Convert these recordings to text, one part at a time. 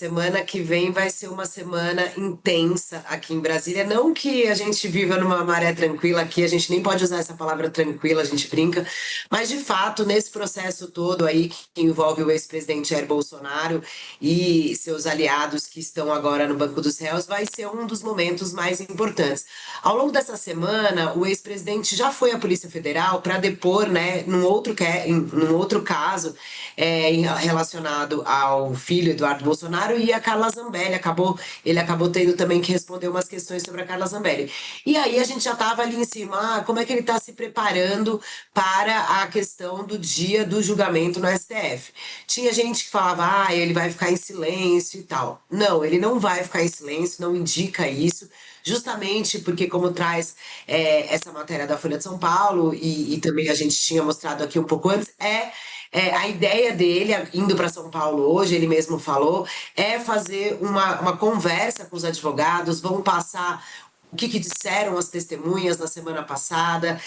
Semana que vem vai ser uma semana intensa aqui em Brasília. Não que a gente viva numa maré tranquila aqui, a gente nem pode usar essa palavra tranquila, a gente brinca, mas de fato, nesse processo todo aí que envolve o ex-presidente Jair Bolsonaro e seus aliados que estão agora no banco dos réus, vai ser um dos momentos mais importantes. Ao longo dessa semana, o ex-presidente já foi à Polícia Federal para depor, né, num outro caso relacionado ao filho Eduardo Bolsonaro e a Carla Zambelli. Ele acabou tendo também que responder umas questões sobre a Carla Zambelli. E aí a gente já estava ali em cima, como é que ele está se preparando para a questão do dia do julgamento no STF. Tinha gente que falava, ele vai ficar em silêncio e tal. Não, ele não vai ficar em silêncio, não indica isso. Justamente porque, como traz essa matéria da Folha de São Paulo, e também a gente tinha mostrado aqui um pouco antes, a ideia dele, indo para São Paulo hoje, ele mesmo falou, é fazer uma conversa com os advogados, vão passar o que disseram as testemunhas na semana passada,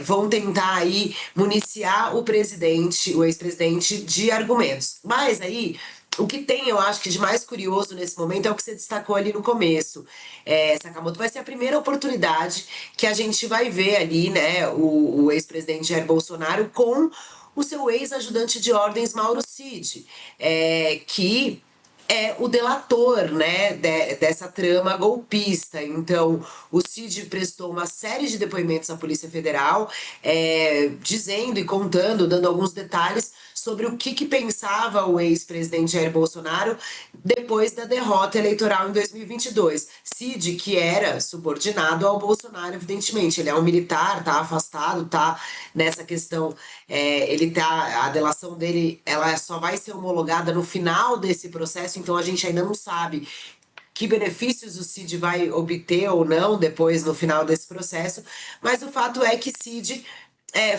vão tentar aí municiar o presidente, o ex-presidente, de argumentos. Mas aí, o que tem, eu acho que de mais curioso nesse momento é o que você destacou ali no começo. Sakamoto, vai ser a primeira oportunidade que a gente vai ver ali, né, o ex-presidente Jair Bolsonaro com o seu ex-ajudante de ordens, Mauro Cid, que é o delator, né, dessa trama golpista. Então, o Cid prestou uma série de depoimentos à Polícia Federal, dizendo e contando, dando alguns detalhes sobre o que pensava o ex-presidente Jair Bolsonaro depois da derrota eleitoral em 2022. Cid, que era subordinado ao Bolsonaro, evidentemente, ele é um militar, tá afastado, tá nessa questão, a delação dele, ela só vai ser homologada no final desse processo, então a gente ainda não sabe que benefícios o Cid vai obter ou não depois no final desse processo, mas o fato é que Cid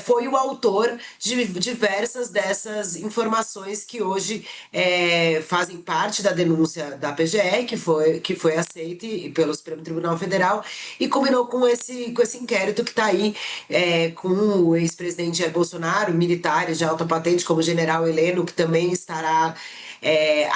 foi o autor de diversas dessas informações que hoje fazem parte da denúncia da PGR, que foi aceita pelo Supremo Tribunal Federal e combinou com esse inquérito que está aí com o ex-presidente Jair Bolsonaro, militares de alta patente, como o general Heleno, que também estará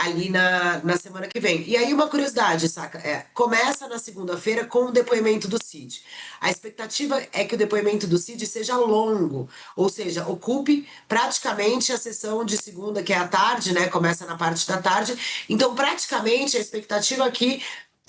ali na semana que vem. E aí uma curiosidade, saca? Começa na segunda-feira com o depoimento do Cid. A expectativa é que o depoimento do Cid seja longo, ou seja, ocupe praticamente a sessão de segunda, que é à tarde, né? Começa na parte da tarde. Então, praticamente, a expectativa aqui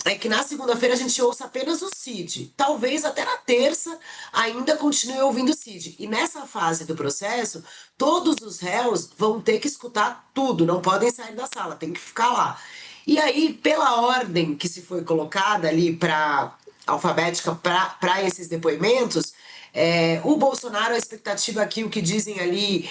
é que na segunda-feira a gente ouça apenas o Cid. Talvez até na terça ainda continue ouvindo o Cid. E nessa fase do processo, todos os réus vão ter que escutar tudo, não podem sair da sala, tem que ficar lá. E aí, pela ordem que se foi colocada ali alfabética para esses depoimentos, o Bolsonaro, a expectativa aqui, o que dizem ali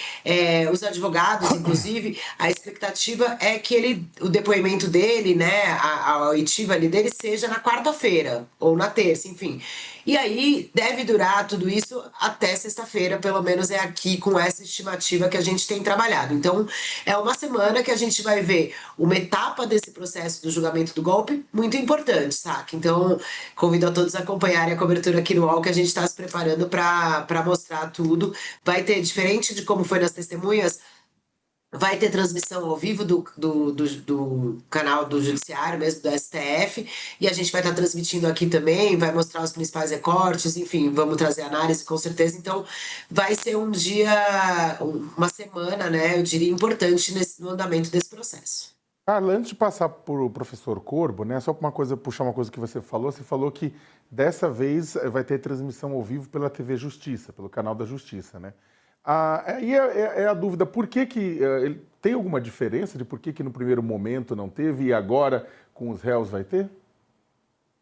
os advogados, inclusive, a expectativa é que o depoimento dele, né, a oitiva ali dele seja na quarta-feira, ou na terça, enfim. E aí deve durar tudo isso até sexta-feira, pelo menos é aqui com essa estimativa que a gente tem trabalhado. Então, é uma semana que a gente vai ver uma etapa desse processo do julgamento do golpe muito importante, saca? Então, convido a todos a acompanharem a cobertura aqui no UOL, que a gente está se preparando para mostrar tudo. Vai ter, diferente de como foi nas testemunhas, vai ter transmissão ao vivo do canal do Judiciário, mesmo do STF, e a gente vai estar transmitindo aqui também, vai mostrar os principais recortes, enfim, vamos trazer análise com certeza. Então, vai ser um dia, uma semana, né, eu diria, importante no andamento desse processo. Carla, antes de passar para o professor Corbo, né, só puxar uma coisa que você falou que dessa vez vai ter transmissão ao vivo pela TV Justiça, pelo canal da Justiça, né? E é a dúvida, por que tem alguma diferença de por que no primeiro momento não teve e agora com os réus vai ter?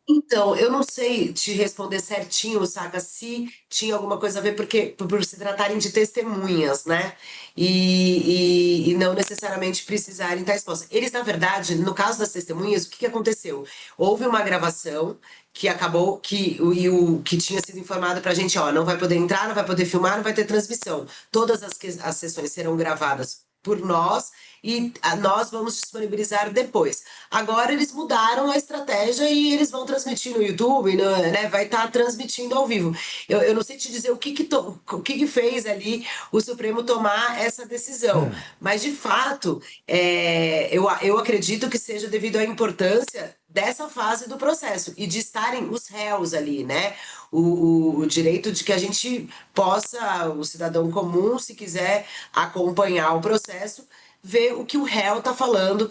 Então, eu não sei te responder certinho, saca, se tinha alguma coisa a ver, porque por se tratarem de testemunhas, né? E não necessariamente precisarem estar expostas. Eles, na verdade, no caso das testemunhas, o que aconteceu? Houve uma gravação que acabou o que tinha sido informado pra gente, ó, não vai poder entrar, não vai poder filmar, não vai ter transmissão. Todas as sessões serão gravadas por nós e nós vamos disponibilizar depois. Agora eles mudaram a estratégia e eles vão transmitir no YouTube, né? Vai estar transmitindo ao vivo. Eu não sei te dizer o que fez ali o Supremo tomar essa decisão, mas de fato eu acredito que seja devido à importância dessa fase do processo e de estarem os réus ali, né? O direito de que a gente possa, o cidadão comum, se quiser acompanhar o processo, ver o que o réu está falando,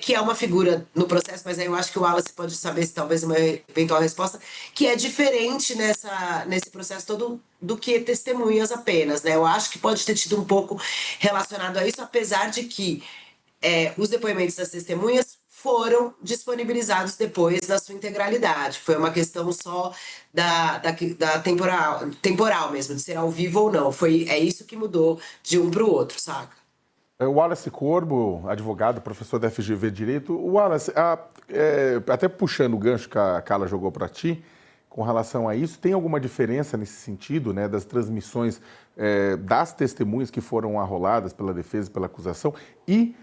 que é uma figura no processo, mas aí eu acho que o Wallace pode saber se talvez uma eventual resposta, que é diferente nesse processo todo do que testemunhas apenas, né? Eu acho que pode ter tido um pouco relacionado a isso, apesar de que os depoimentos das testemunhas foram disponibilizados depois na sua integralidade. Foi uma questão só da temporal mesmo, de ser ao vivo ou não. É isso que mudou de um para o outro, saca? O Wallace Corbo, advogado, professor da FGV Direito. O Wallace, até puxando o gancho que a Carla jogou para ti, com relação a isso, tem alguma diferença nesse sentido, né, das transmissões das testemunhas que foram arroladas pela defesa e pela acusação e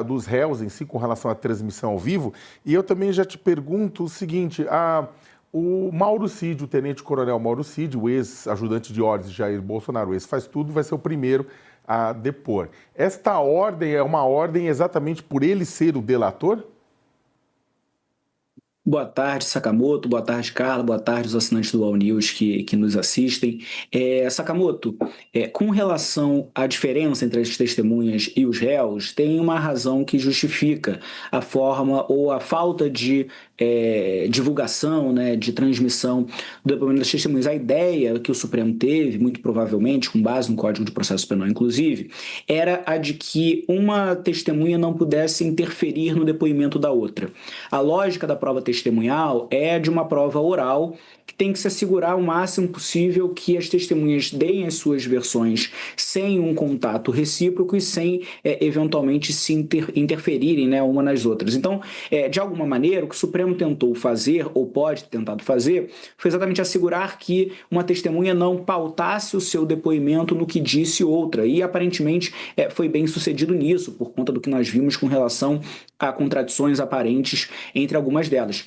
dos réus em si com relação à transmissão ao vivo? E eu também já te pergunto o seguinte, o Mauro Cid, o tenente-coronel Mauro Cid, o ex-ajudante de ordens de Jair Bolsonaro, o ex-faz tudo, vai ser o primeiro a depor. Esta ordem é uma ordem exatamente por ele ser o delator? Boa tarde, Sakamoto. Boa tarde, Carla. Boa tarde, os assinantes do All News que nos assistem. Sakamoto, com relação à diferença entre as testemunhas e os réus, tem uma razão que justifica a forma ou a falta de divulgação, né, de transmissão do depoimento das testemunhas. A ideia que o Supremo teve, muito provavelmente, com base no Código de Processo Penal, inclusive, era a de que uma testemunha não pudesse interferir no depoimento da outra. A lógica da prova testemunhal é de uma prova oral que tem que se assegurar o máximo possível que as testemunhas deem as suas versões sem um contato recíproco e sem, eventualmente, se interferirem, né, uma nas outras. Então, de alguma maneira, o que o Supremo tentou fazer, ou pode ter tentado fazer, foi exatamente assegurar que uma testemunha não pautasse o seu depoimento no que disse outra. E, aparentemente, foi bem sucedido nisso, por conta do que nós vimos com relação a contradições aparentes entre algumas delas.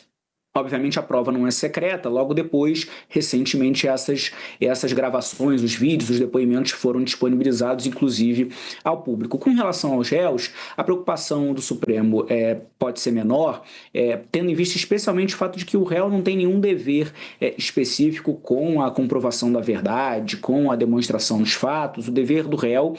Obviamente a prova não é secreta, logo depois, recentemente, essas gravações, os vídeos, os depoimentos foram disponibilizados, inclusive, ao público. Com relação aos réus, a preocupação do Supremo pode ser menor, tendo em vista especialmente o fato de que o réu não tem nenhum dever específico com a comprovação da verdade, com a demonstração dos fatos. O dever do réu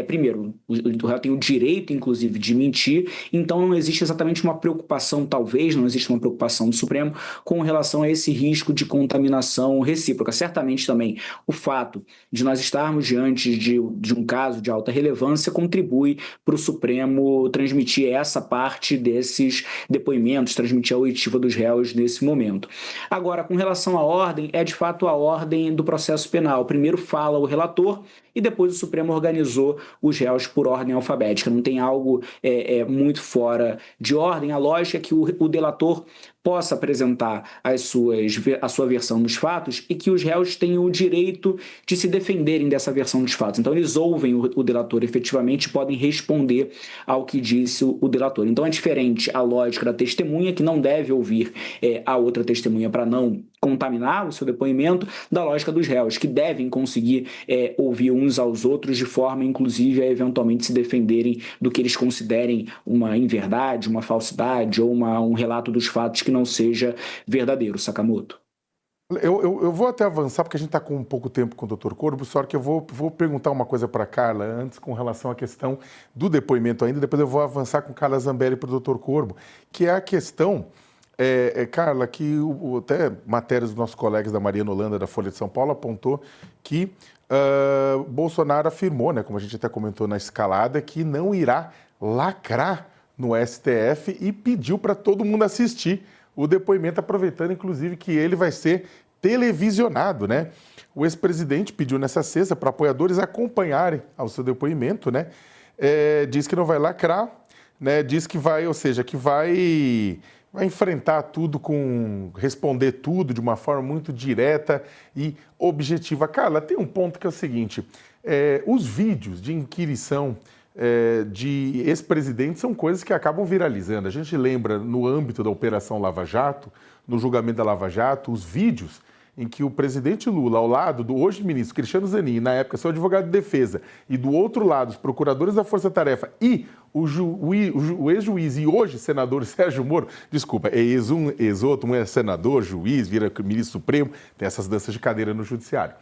primeiro, o réu tem o direito, inclusive, de mentir, então não existe exatamente uma preocupação, talvez não existe uma preocupação do Supremo com relação a esse risco de contaminação recíproca. Certamente também o fato de nós estarmos diante de um caso de alta relevância contribui para o Supremo transmitir essa parte desses depoimentos, transmitir a oitiva dos réus nesse momento. Agora, com relação à ordem, é de fato a ordem do processo penal. Primeiro fala o relator e depois o Supremo organizou os réus por ordem alfabética. Não tem algo muito fora de ordem. A lógica é que o delator possa apresentar a sua versão dos fatos e que os réus tenham o direito de se defenderem dessa versão dos fatos. Então, eles ouvem o delator efetivamente e podem responder ao que disse o delator. Então, é diferente a lógica da testemunha, que não deve ouvir a outra testemunha para não contaminar o seu depoimento, da lógica dos réus, que devem conseguir ouvir uns aos outros de forma, inclusive, a eventualmente se defenderem do que eles considerem uma inverdade, uma falsidade ou um relato dos fatos que não seja verdadeiro, Sakamoto. Eu vou até avançar, porque a gente está com pouco tempo com o Dr. Corbo, só que eu vou perguntar uma coisa para a Carla antes, com relação à questão do depoimento ainda, depois eu vou avançar com Carla Zambelli para o Dr. Corbo, que é a questão, Carla, que até matérias dos nossos colegas da Mariana Holanda, da Folha de São Paulo, apontou que Bolsonaro afirmou, né, como a gente até comentou na escalada, que não irá lacrar no STF e pediu para todo mundo assistir o depoimento, aproveitando, inclusive, que ele vai ser televisionado, né? O ex-presidente pediu nessa sexta para apoiadores acompanharem ao seu depoimento, né? Diz que não vai lacrar, né? Diz que vai, ou seja, que vai enfrentar tudo responder tudo de uma forma muito direta e objetiva. Carla, tem um ponto que é o seguinte, Os vídeos de inquirição de ex-presidentes são coisas que acabam viralizando. A gente lembra, no âmbito da Operação Lava Jato, no julgamento da Lava Jato, os vídeos em que o presidente Lula, ao lado do hoje ministro Cristiano Zanin, na época seu advogado de defesa, e do outro lado os procuradores da Força Tarefa e o ex-juiz e hoje senador Sérgio Moro, desculpa, é ex-um, ex-outro, um é senador, juiz, vira ministro supremo, tem essas danças de cadeira no judiciário.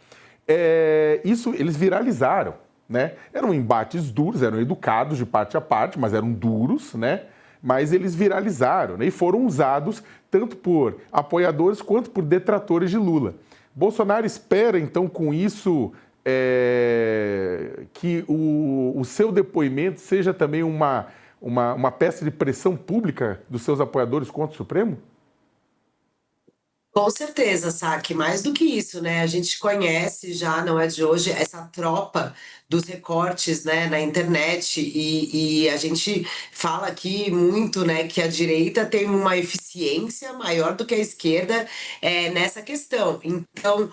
Isso eles viralizaram, né? Eram embates duros, eram educados de parte a parte, mas eram duros, né? Mas eles viralizaram, né? E foram usados tanto por apoiadores quanto por detratores de Lula. Bolsonaro espera, então, com isso, que o seu depoimento seja também uma peça de pressão pública dos seus apoiadores contra o Supremo? Com certeza, Saque, mais do que isso, né? A gente conhece já, não é de hoje, essa tropa dos recortes, né, na internet e a gente fala aqui muito, né, que a direita tem uma eficiência maior do que a esquerda nessa questão. Então,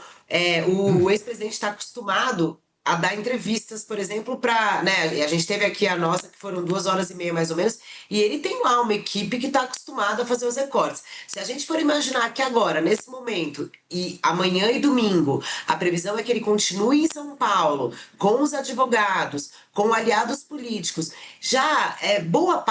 o ex-presidente está acostumado a dar entrevistas, por exemplo, para, né, a gente teve aqui a nossa, que foram 2 horas e meia mais ou menos, e ele tem lá uma equipe que está acostumada a fazer os recortes. Se a gente for imaginar que agora, nesse momento, e amanhã e domingo, a previsão é que ele continue em São Paulo, com os advogados, com aliados políticos, já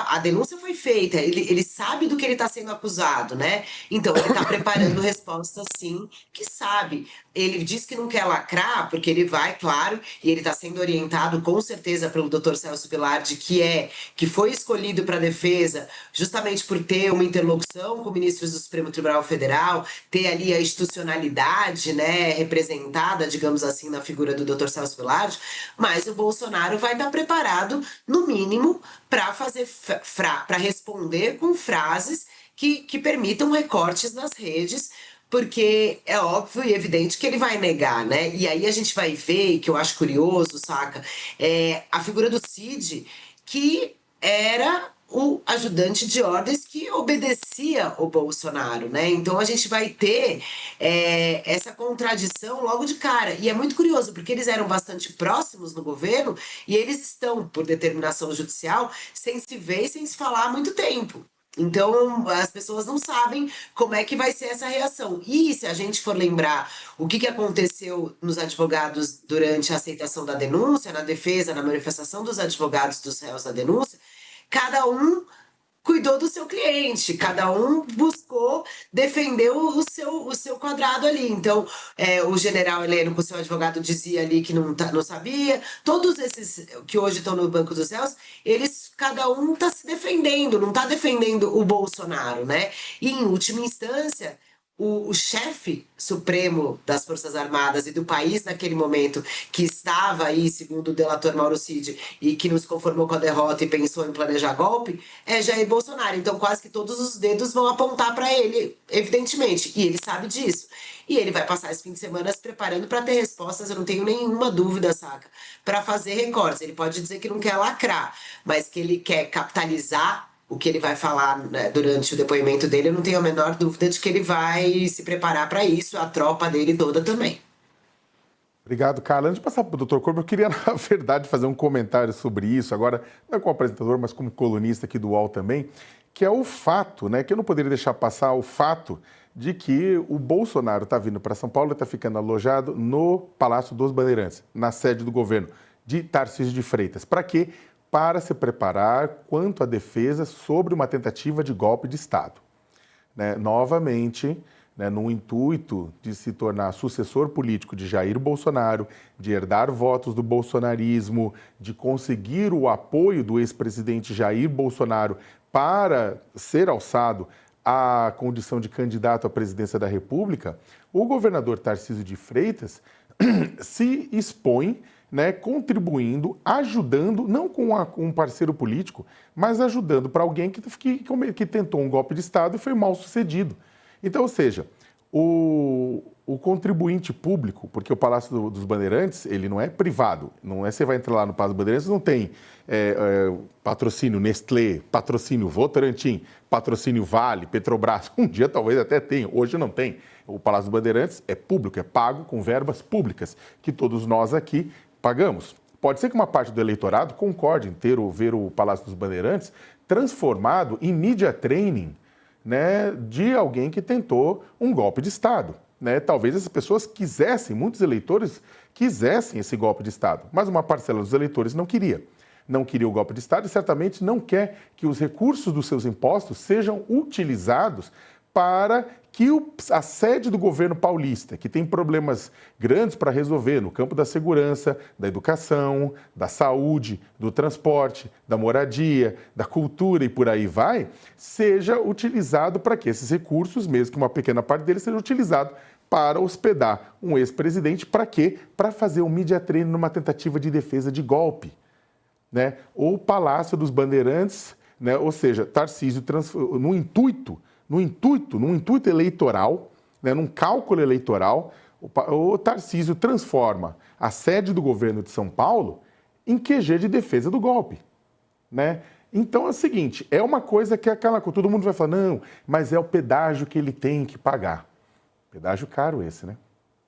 a denúncia foi feita, ele sabe do que ele está sendo acusado, né? Então, ele está preparando respostas, sim, que sabe. Ele diz que não quer lacrar, porque ele vai, claro, e ele está sendo orientado com certeza pelo Dr. Celso Pilardi, que foi escolhido para a defesa justamente por ter uma interlocução com ministros do Supremo Tribunal Federal, ter ali a institucionalidade, né, representada, digamos assim, na figura do Dr. Celso Pilardi, mas o Bolsonaro vai estar preparado, no mínimo, para responder com frases que permitam recortes nas redes, porque é óbvio e evidente que ele vai negar, né? E aí a gente vai ver, que eu acho curioso, saca? A figura do Cid, que era o ajudante de ordens que obedecia o Bolsonaro, né? Então a gente vai ter essa contradição logo de cara. E é muito curioso, porque eles eram bastante próximos no governo e eles estão, por determinação judicial, sem se ver e sem se falar há muito tempo. Então, as pessoas não sabem como é que vai ser essa reação. E se a gente for lembrar o que aconteceu nos advogados durante a aceitação da denúncia, na defesa, na manifestação dos advogados dos réus da denúncia, cada um cuidou do seu cliente, cada um buscou defender o seu quadrado ali. Então, o general Heleno, com o seu advogado, dizia ali que não sabia. Todos esses que hoje estão no banco dos réus, cada um está se defendendo, não está defendendo o Bolsonaro, né? E, em última instância, o chefe supremo das Forças Armadas e do país naquele momento, que estava aí, segundo o delator Mauro Cid, e que não se conformou com a derrota e pensou em planejar golpe, é Jair Bolsonaro. Então quase que todos os dedos vão apontar para ele, evidentemente, e ele sabe disso. E ele vai passar esse fim de semana se preparando para ter respostas, eu não tenho nenhuma dúvida, saca? Para fazer recortes. Ele pode dizer que não quer lacrar, mas que ele quer capitalizar o que ele vai falar, né, durante o depoimento dele, eu não tenho a menor dúvida de que ele vai se preparar para isso, a tropa dele toda também. Obrigado, Carla. Antes de passar para o Dr. Corbo, eu queria, na verdade, fazer um comentário sobre isso, agora, não como apresentador, mas como colunista aqui do UOL também, que é o fato, né, que eu não poderia deixar passar o fato de que o Bolsonaro está vindo para São Paulo e está ficando alojado no Palácio dos Bandeirantes, na sede do governo de Tarcísio de Freitas. Para quê? Para se preparar quanto à defesa sobre uma tentativa de golpe de Estado. Né? Novamente, né, no intuito de se tornar sucessor político de Jair Bolsonaro, de herdar votos do bolsonarismo, de conseguir o apoio do ex-presidente Jair Bolsonaro para ser alçado à condição de candidato à presidência da República, o governador Tarcísio de Freitas se expõe, né, contribuindo, ajudando, não com um parceiro político, mas ajudando para alguém que tentou um golpe de Estado e foi mal sucedido. Então, ou seja, o contribuinte público, porque o Palácio dos Bandeirantes, ele não é privado, não é você vai entrar lá no Palácio dos Bandeirantes, não tem patrocínio Nestlé, patrocínio Votorantim, patrocínio Vale, Petrobras, um dia talvez até tenha, hoje não tem. O Palácio dos Bandeirantes é público, é pago com verbas públicas, que todos nós aqui pagamos. Pode ser que uma parte do eleitorado concorde em ver o Palácio dos Bandeirantes transformado em media training, né, de alguém que tentou um golpe de Estado. Né? Talvez essas pessoas quisessem, muitos eleitores quisessem esse golpe de Estado, mas uma parcela dos eleitores não queria. Não queria o golpe de Estado e certamente não quer que os recursos dos seus impostos sejam utilizados para que a sede do governo paulista, que tem problemas grandes para resolver no campo da segurança, da educação, da saúde, do transporte, da moradia, da cultura e por aí vai, seja utilizado para que esses recursos, mesmo que uma pequena parte deles, seja utilizado para hospedar um ex-presidente. Para quê? Para fazer um media training numa tentativa de defesa de golpe. Né? Ou o Palácio dos Bandeirantes, né? Ou seja, Tarcísio, num intuito eleitoral, né? Num cálculo eleitoral, o Tarcísio transforma a sede do governo de São Paulo em QG de defesa do golpe. Né? Então é o seguinte, é uma coisa que todo mundo vai falar, não, mas é o pedágio que ele tem que pagar. Pedágio caro esse, né?